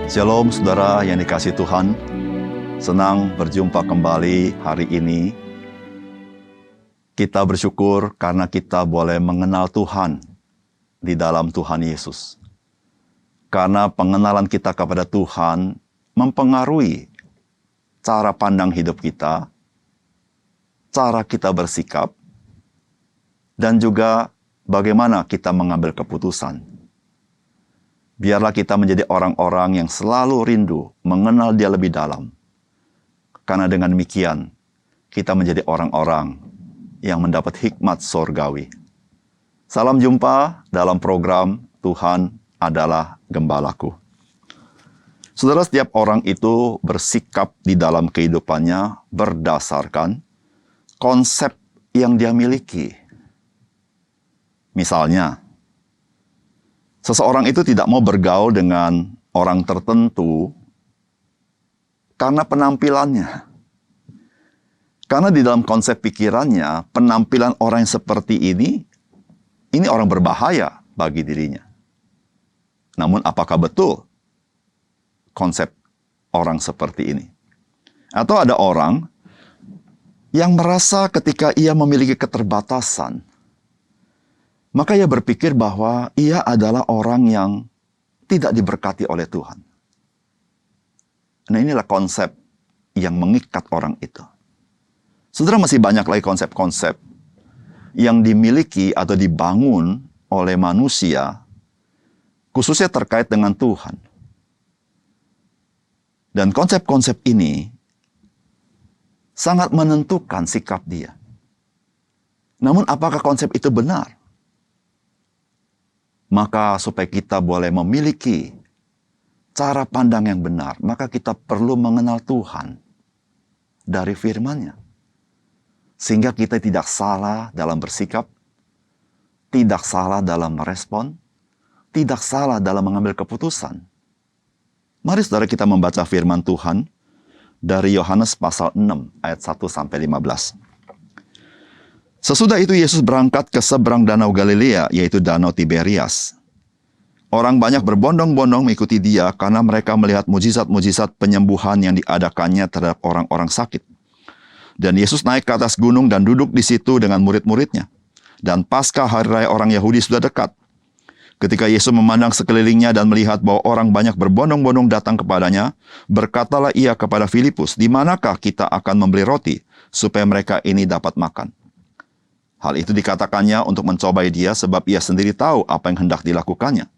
Shalom saudara yang dikasihi Tuhan, senang berjumpa kembali hari ini. Kita bersyukur karena kita boleh mengenal Tuhan di dalam Tuhan Yesus. Karena pengenalan kita kepada Tuhan mempengaruhi cara pandang hidup kita, cara kita bersikap, dan juga bagaimana kita mengambil keputusan. Biarlah kita menjadi orang-orang yang selalu rindu mengenal Dia lebih dalam. Karena dengan demikian, kita menjadi orang-orang yang mendapat hikmat sorgawi. Salam jumpa dalam program Tuhan adalah Gembalaku. Saudara, setiap orang itu bersikap di dalam kehidupannya berdasarkan konsep yang dia miliki. Misalnya, seseorang itu tidak mau bergaul dengan orang tertentu karena penampilannya. Karena di dalam konsep pikirannya, penampilan orang yang seperti ini orang berbahaya bagi dirinya. Namun apakah betul konsep orang seperti ini? Atau ada orang yang merasa ketika ia memiliki keterbatasan, maka ia berpikir bahwa ia adalah orang yang tidak diberkati oleh Tuhan. Nah, inilah konsep yang mengikat orang itu. Saudara, masih banyak lagi konsep-konsep yang dimiliki atau dibangun oleh manusia, khususnya terkait dengan Tuhan. Dan konsep-konsep ini sangat menentukan sikap dia. Namun apakah konsep itu benar? Maka supaya kita boleh memiliki cara pandang yang benar, maka kita perlu mengenal Tuhan dari firman-Nya. Sehingga kita tidak salah dalam bersikap, tidak salah dalam merespon, tidak salah dalam mengambil keputusan. Mari saudara kita membaca firman Tuhan dari Yohanes pasal 6 ayat 1-15. Sesudah itu Yesus berangkat ke seberang danau Galilea, yaitu danau Tiberias. Orang banyak berbondong-bondong mengikuti Dia karena mereka melihat mujizat-mujizat penyembuhan yang diadakannya terhadap orang-orang sakit. Dan Yesus naik ke atas gunung dan duduk di situ dengan murid-muridnya. Dan Paskah hari raya orang Yahudi sudah dekat. Ketika Yesus memandang sekelilingnya dan melihat bahwa orang banyak berbondong-bondong datang kepadanya, berkatalah Ia kepada Filipus, "Di manakah kita akan membeli roti supaya mereka ini dapat makan?" Hal itu dikatakannya untuk mencobai Dia sebab Ia sendiri tahu apa yang hendak dilakukannya.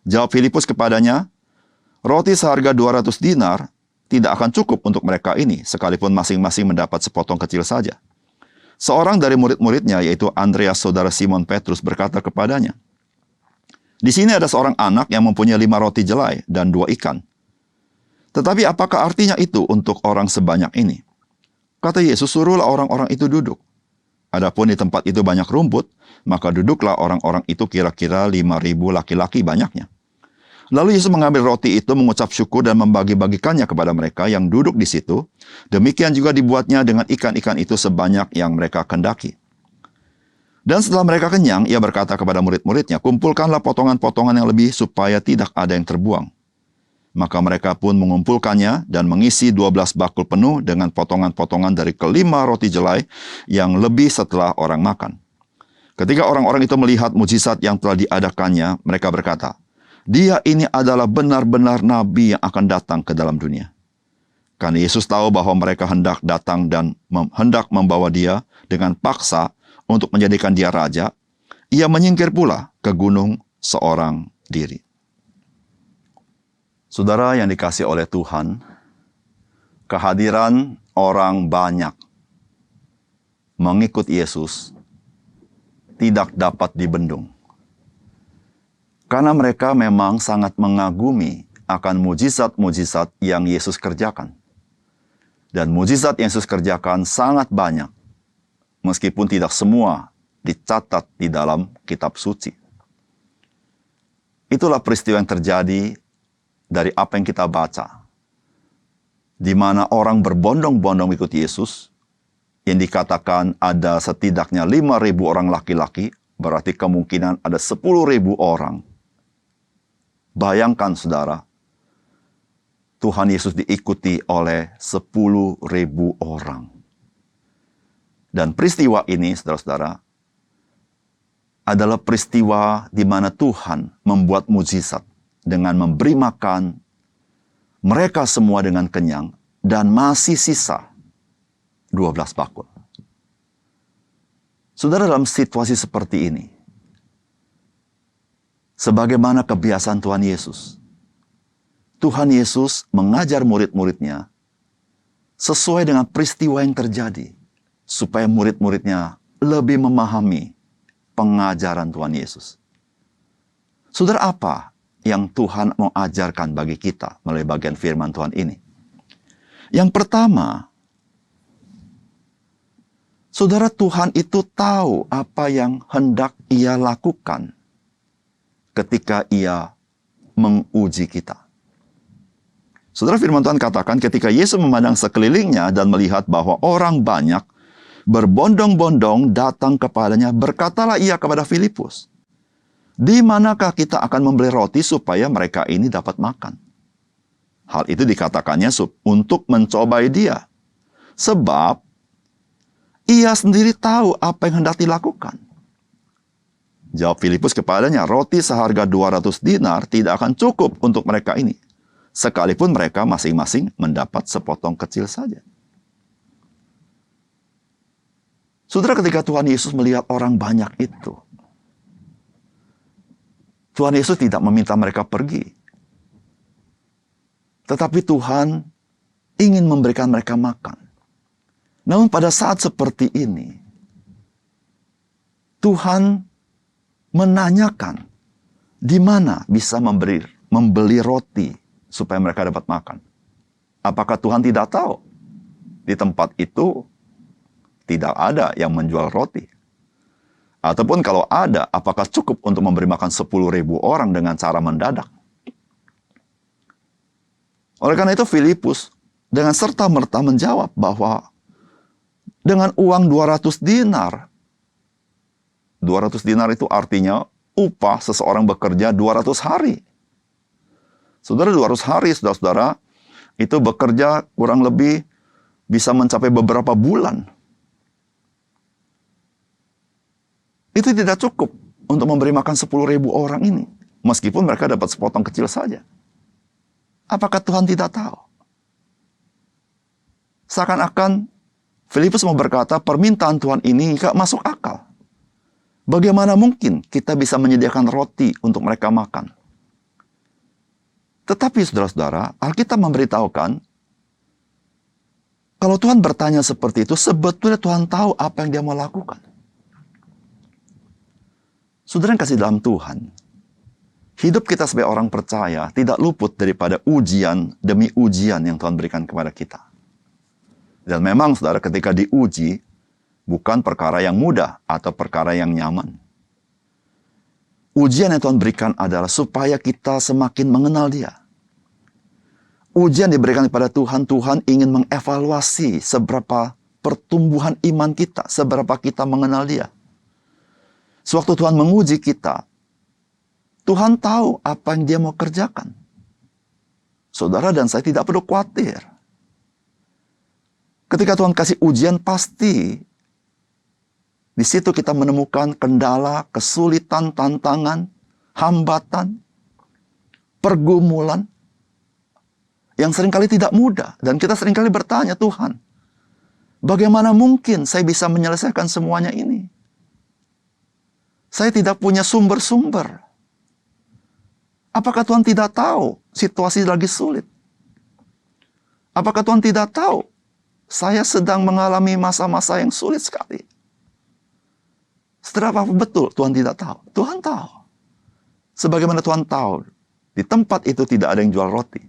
Jawab Filipus kepadanya, "Roti seharga 200 dinar tidak akan cukup untuk mereka ini, sekalipun masing-masing mendapat sepotong kecil saja." Seorang dari murid-muridnya, yaitu Andreas saudara Simon Petrus, berkata kepadanya, "Di sini ada seorang anak yang mempunyai 5 roti jelai dan 2 ikan. Tetapi apakah artinya itu untuk orang sebanyak ini?" Kata Yesus, "Suruhlah orang-orang itu duduk." Adapun di tempat itu banyak rumput, maka duduklah orang-orang itu kira-kira 5.000 laki-laki banyaknya. Lalu Yesus mengambil roti itu, mengucap syukur dan membagi-bagikannya kepada mereka yang duduk di situ. Demikian juga dibuatnya dengan ikan-ikan itu sebanyak yang mereka kendaki. Dan setelah mereka kenyang, Ia berkata kepada murid-muridnya, "Kumpulkanlah potongan-potongan yang lebih supaya tidak ada yang terbuang." Maka mereka pun mengumpulkannya dan mengisi 12 bakul penuh dengan potongan-potongan dari kelima roti jelai yang lebih setelah orang makan. Ketika orang-orang itu melihat mujizat yang telah diadakannya, mereka berkata, "Dia ini adalah benar-benar nabi yang akan datang ke dalam dunia." Karena Yesus tahu bahwa mereka hendak datang dan hendak membawa Dia dengan paksa untuk menjadikan Dia raja, Ia menyingkir pula ke gunung seorang diri. Saudara yang dikasihi oleh Tuhan, kehadiran orang banyak mengikut Yesus tidak dapat dibendung. Karena mereka memang sangat mengagumi akan mujizat-mujizat yang Yesus kerjakan. Dan mujizat yang Yesus kerjakan sangat banyak, meskipun tidak semua dicatat di dalam kitab suci. Itulah peristiwa yang terjadi dari apa yang kita baca, di mana orang berbondong-bondong mengikuti Yesus, yang dikatakan ada setidaknya 5.000 orang laki-laki, berarti kemungkinan ada 10.000 orang. Bayangkan saudara, Tuhan Yesus diikuti oleh 10.000 orang. Dan peristiwa ini, saudara-saudara, adalah peristiwa di mana Tuhan membuat mukjizat dengan memberi makan mereka semua dengan kenyang dan masih sisa 12 bakul. Saudara, dalam situasi seperti ini, sebagaimana kebiasaan Tuhan Yesus, Tuhan Yesus mengajar murid-muridnya sesuai dengan peristiwa yang terjadi, supaya murid-muridnya lebih memahami pengajaran Tuhan Yesus. Saudara, apa yang Tuhan mau ajarkan bagi kita melalui bagian firman Tuhan ini? Yang pertama, saudara, Tuhan itu tahu apa yang hendak Ia lakukan ketika Ia menguji kita. Saudara, firman Tuhan katakan ketika Yesus memandang sekelilingnya dan melihat bahwa orang banyak berbondong-bondong datang kepadanya, berkatalah Ia kepada Filipus, "Di manakah kita akan membeli roti supaya mereka ini dapat makan?" Hal itu dikatakannya untuk mencobai Dia, sebab Ia sendiri tahu apa yang hendak dilakukan. Jawab Filipus kepadanya, "Roti seharga 200 dinar tidak akan cukup untuk mereka ini, sekalipun mereka masing-masing mendapat sepotong kecil saja." Saudara, ketika Tuhan Yesus melihat orang banyak itu, Tuhan Yesus tidak meminta mereka pergi. Tetapi Tuhan ingin memberikan mereka makan. Namun pada saat seperti ini, Tuhan menanyakan di mana bisa membeli roti supaya mereka dapat makan. Apakah Tuhan tidak tahu? Di tempat itu tidak ada yang menjual roti. Ataupun kalau ada, apakah cukup untuk memberi makan 10.000 orang dengan cara mendadak? Oleh karena itu Filipus dengan serta-merta menjawab bahwa dengan uang 200 dinar, 200 dinar itu artinya upah seseorang bekerja 200 hari. Saudara, 200 hari, saudara-saudara, itu bekerja kurang lebih bisa mencapai beberapa bulan. Itu tidak cukup untuk memberi makan 10.000 orang ini, meskipun mereka dapat sepotong kecil saja. Apakah Tuhan tidak tahu? Seakan-akan Filipus mau berkata, permintaan Tuhan ini gak masuk akal. Bagaimana mungkin kita bisa menyediakan roti untuk mereka makan? Tetapi saudara-saudara, Alkitab memberitahukan, kalau Tuhan bertanya seperti itu, sebetulnya Tuhan tahu apa yang Dia mau lakukan. Saudara yang kasih dalam Tuhan, hidup kita sebagai orang percaya tidak luput daripada ujian demi ujian yang Tuhan berikan kepada kita. Dan memang saudara, ketika diuji, bukan perkara yang mudah atau perkara yang nyaman. Ujian yang Tuhan berikan adalah supaya kita semakin mengenal Dia. Ujian diberikan kepada Tuhan, Tuhan ingin mengevaluasi seberapa pertumbuhan iman kita, seberapa kita mengenal Dia. Sewaktu Tuhan menguji kita, Tuhan tahu apa yang Dia mau kerjakan. Saudara dan saya tidak perlu khawatir. Ketika Tuhan kasih ujian, pasti di situ kita menemukan kendala, kesulitan, tantangan, hambatan, pergumulan yang seringkali tidak mudah. Dan kita seringkali bertanya, Tuhan, bagaimana mungkin saya bisa menyelesaikan semuanya ini? Saya tidak punya sumber-sumber. Apakah Tuhan tidak tahu situasi lagi sulit? Apakah Tuhan tidak tahu saya sedang mengalami masa-masa yang sulit sekali? Seberapa betul Tuhan tidak tahu? Tuhan tahu. Sebagaimana Tuhan tahu, di tempat itu tidak ada yang jual roti.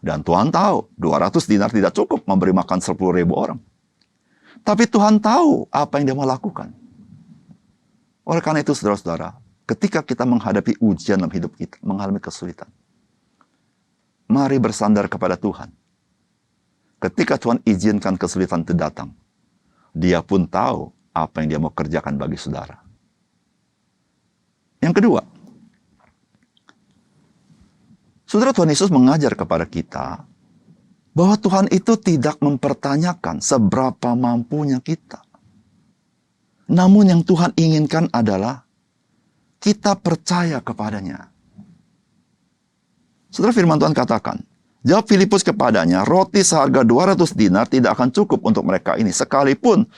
Dan Tuhan tahu, 200 dinar tidak cukup memberi makan 10.000 orang. Tapi Tuhan tahu apa yang Dia mau lakukan. Oleh karena itu, saudara-saudara, ketika kita menghadapi ujian dalam hidup kita, mengalami kesulitan, mari bersandar kepada Tuhan. Ketika Tuhan izinkan kesulitan itu datang, Dia pun tahu apa yang Dia mau kerjakan bagi saudara. Yang kedua, Saudara, Tuhan Yesus mengajar kepada kita bahwa Tuhan itu tidak mempertanyakan seberapa mampunya kita. Namun yang Tuhan inginkan adalah kita percaya kepadanya. Saudara, firman Tuhan katakan, jawab Filipus kepadanya, roti seharga 200 dinar tidak akan cukup untuk mereka ini, sekalipun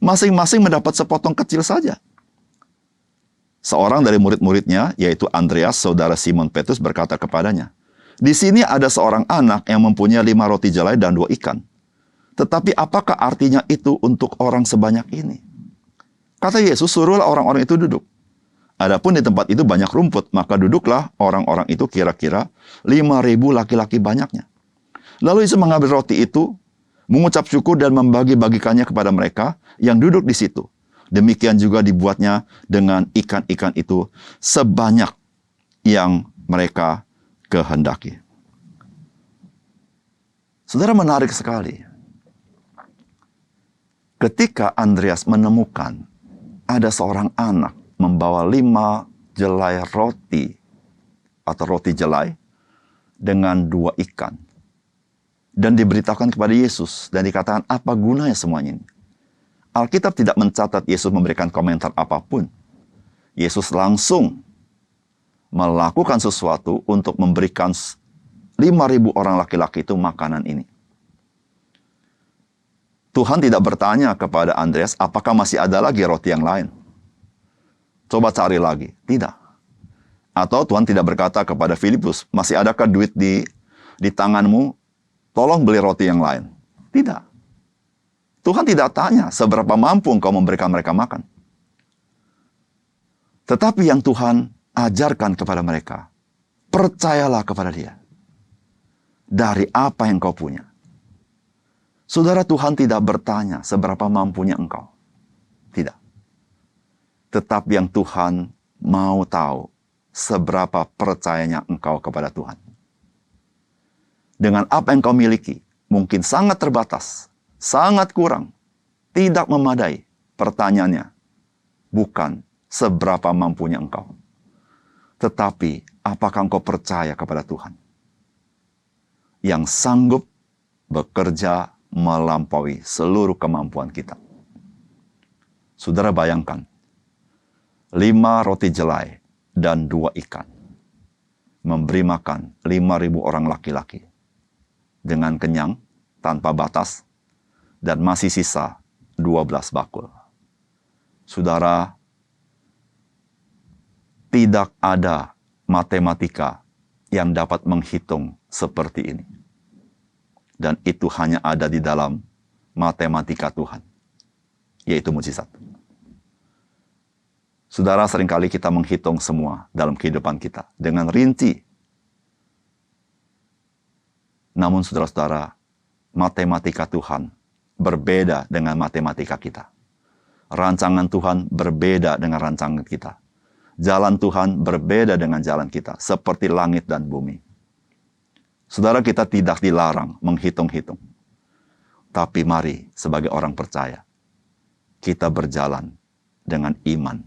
masing-masing mendapat sepotong kecil saja. Seorang dari murid-muridnya, yaitu Andreas, saudara Simon Petrus, berkata kepadanya, di sini ada seorang anak yang mempunyai 5 roti jelai dan 2 ikan. Tetapi apakah artinya itu untuk orang sebanyak ini? Kata Yesus, suruhlah orang-orang itu duduk. Adapun di tempat itu banyak rumput, maka duduklah orang-orang itu kira-kira 5.000 laki-laki banyaknya. Lalu Yesus mengambil roti itu, mengucap syukur dan membagi-bagikannya kepada mereka yang duduk di situ. Demikian juga dibuatnya dengan ikan-ikan itu sebanyak yang mereka kehendaki. Saudara, menarik sekali. Ketika Andreas menemukan ada seorang anak membawa 5 jelai roti atau roti jelai dengan 2 ikan. Dan diberitakan kepada Yesus dan dikatakan apa gunanya semuanya ini. Alkitab tidak mencatat Yesus memberikan komentar apapun. Yesus langsung melakukan sesuatu untuk memberikan 5.000 orang laki-laki itu makanan ini. Tuhan tidak bertanya kepada Andreas, apakah masih ada lagi roti yang lain? Coba cari lagi. Tidak. Atau Tuhan tidak berkata kepada Filipus, masih adakah duit di tanganmu? Tolong beli roti yang lain. Tidak. Tuhan tidak tanya seberapa mampu engkau memberikan mereka makan. Tetapi yang Tuhan ajarkan kepada mereka, percayalah kepada Dia. Dari apa yang kau punya. Saudara, Tuhan tidak bertanya seberapa mampunya engkau. Tidak. Tetapi yang Tuhan mau tahu, seberapa percayanya engkau kepada Tuhan. Dengan apa yang kau miliki, mungkin sangat terbatas, sangat kurang, tidak memadai. Pertanyaannya, bukan seberapa mampunya engkau. Tetapi, apakah engkau percaya kepada Tuhan? Yang sanggup bekerja melampaui seluruh kemampuan kita. Saudara, bayangkan, 5 roti jelai dan 2 ikan. Memberi makan 5.000 orang laki-laki. Dengan kenyang, tanpa batas, dan masih sisa 12 bakul. Saudara, tidak ada matematika yang dapat menghitung seperti ini. Dan itu hanya ada di dalam matematika Tuhan, yaitu mukjizat. Saudara, seringkali kita menghitung semua dalam kehidupan kita dengan rinci. Namun saudara-saudara, matematika Tuhan berbeda dengan matematika kita. Rancangan Tuhan berbeda dengan rancangan kita. Jalan Tuhan berbeda dengan jalan kita, seperti langit dan bumi. Saudara, kita tidak dilarang menghitung-hitung. Tapi mari sebagai orang percaya, kita berjalan dengan iman,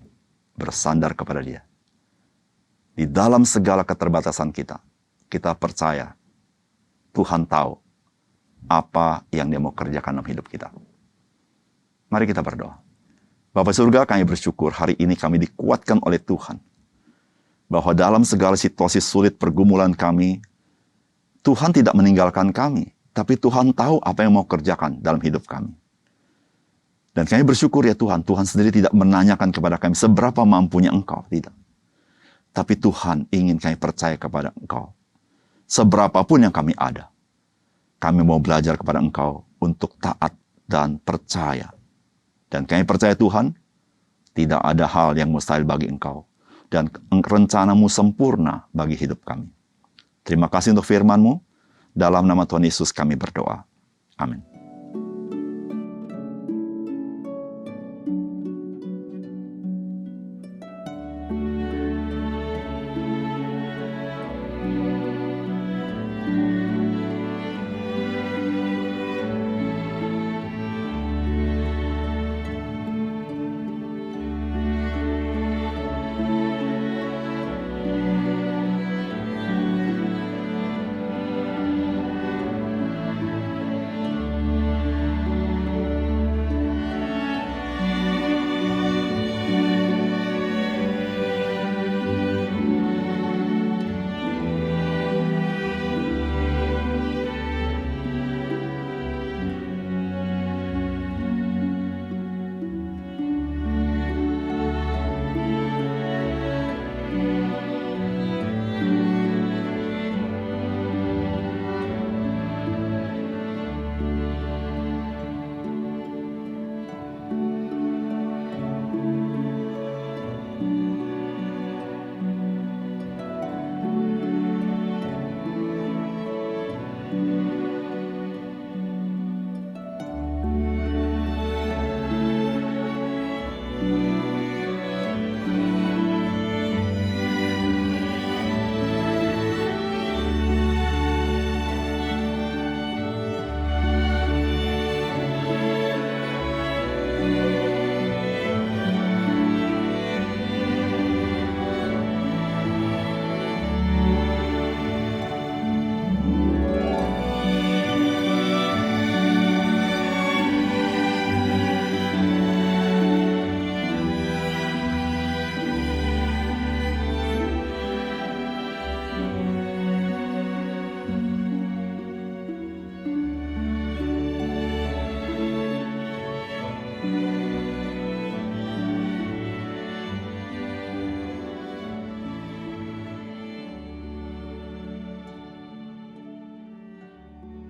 bersandar kepada Dia. Di dalam segala keterbatasan kita, kita percaya Tuhan tahu apa yang Dia mau kerjakan dalam hidup kita. Mari kita berdoa. Bapa surga, kami bersyukur hari ini kami dikuatkan oleh Tuhan. Bahwa dalam segala situasi sulit pergumulan kami, Tuhan tidak meninggalkan kami. Tapi Tuhan tahu apa yang mau kerjakan dalam hidup kami. Dan kami bersyukur ya Tuhan, Tuhan sendiri tidak menanyakan kepada kami seberapa mampunya Engkau. Tidak. Tapi Tuhan ingin kami percaya kepada Engkau. Seberapapun yang kami ada. Kami mau belajar kepada Engkau untuk taat dan percaya. Dan kami percaya Tuhan, tidak ada hal yang mustahil bagi Engkau. Dan rencana-Mu sempurna bagi hidup kami. Terima kasih untuk firman-Mu. Dalam nama Tuhan Yesus kami berdoa. Amin.